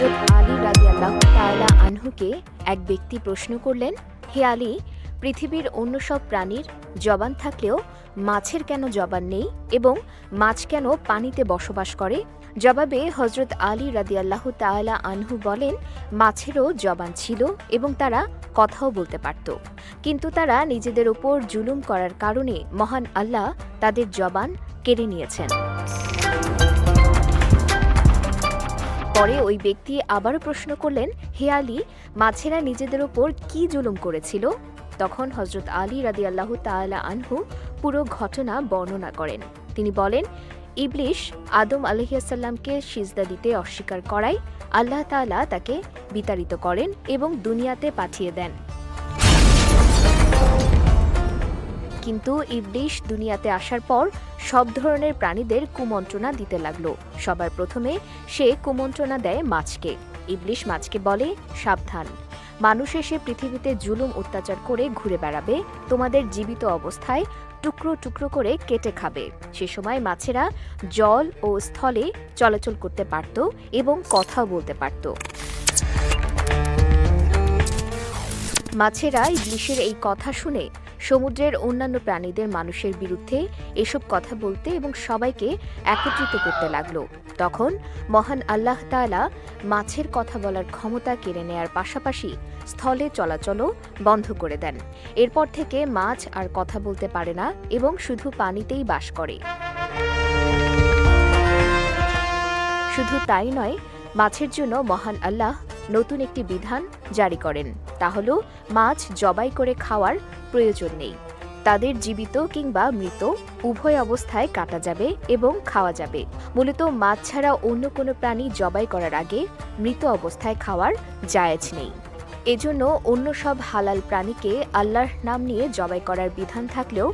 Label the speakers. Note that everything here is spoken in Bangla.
Speaker 1: হযরত আলী রাদিয়াল্লাহু তাআলা আনহুকে এক ব্যক্তি প্রশ্ন করলেন, হে আলী, পৃথিবীর অন্য সব প্রাণীর জবান থাকলেও মাছের কেন জবান নেই এবং মাছ কেন পানিতে বসবাস করে? জবাবে হযরত আলী রাদিয়াল্লাহু তাআলা আনহু বলেন, মাছেরও জবান ছিল এবং তারা কথাও বলতে পারত, কিন্তু তারা নিজেদের উপর জুলুম করার কারণে মহান আল্লাহ তাদের জবান কেড়ে নিয়েছেন। পরে ওই ব্যক্তি আবারও প্রশ্ন করলেন, হে আলী, মাছেরা নিজেদের ওপর কি জুলুম করেছিল? তখন হযরত আলী রাদিয়াল্লাহু তাআলা আনহু পুরো ঘটনা বর্ণনা করেন। তিনি বলেন, ইবলিশ আদম আলাইহিসসালামকে সিজদা দিতে অস্বীকার করায় আল্লাহ তাআলা তাকে বিতাড়িত করেন এবং দুনিয়াতে পাঠিয়ে দেন। কিন্তু ইবলিশ দুনিয়াতে আসার পর সব ধরনের প্রাণীদের কুমন্ত্রণা দিতে লাগলো। সবার প্রথমে সে কুমন্ত্রণা দেয় মাছকে। ইবলিশ মাছকে বলে, সাবধান, মানুষ এসে পৃথিবীতে জুলুম অত্যাচার করে ঘুরে বেড়াবে, তোমাদের জীবিত অবস্থায় টুকরো টুকরো করে কেটে খাবে। সে সময় মাছেরা জল ও স্থলে চলাচল করতে পারত এবং কথাও বলতে পারত। মাছেরা ইবলিশের এই কথা শুনে সমুদ্রের অন্যান্য প্রাণীদের মানুষের বিরুদ্ধে এসব কথা বলতে এবং সবাইকে একত্রিত করতে লাগলো। তখন মহান আল্লাহ তাআলা মাছের কথা বলার ক্ষমতা কেড়ে নেয়ার পাশাপাশি স্থলে চলাচলও বন্ধ করে দেন। এরপর থেকে মাছ আর কথা বলতে পারে না এবং শুধু পানিতেই বাস করে। শুধু তাই নয়, মাছের জন্য মহান আল্লাহ নতুন একটি বিধান জারি করেন, তা হল মাছ জবাই করে খাওয়ার প্রয়োজন নেই। তাদের জীবিত কিংবা মৃত উভয় অবস্থায় কাটা যাবে এবং খাওয়া যাবে। মূলত মাছ ছাড়া অন্য কোনো প্রাণী জবাই করার আগে মৃত অবস্থায় খাওয়ার জায়েজ নেই। এজন্য অন্য সব হালাল প্রাণীকে আল্লাহর নাম নিয়ে জবাই করার বিধান থাকলেও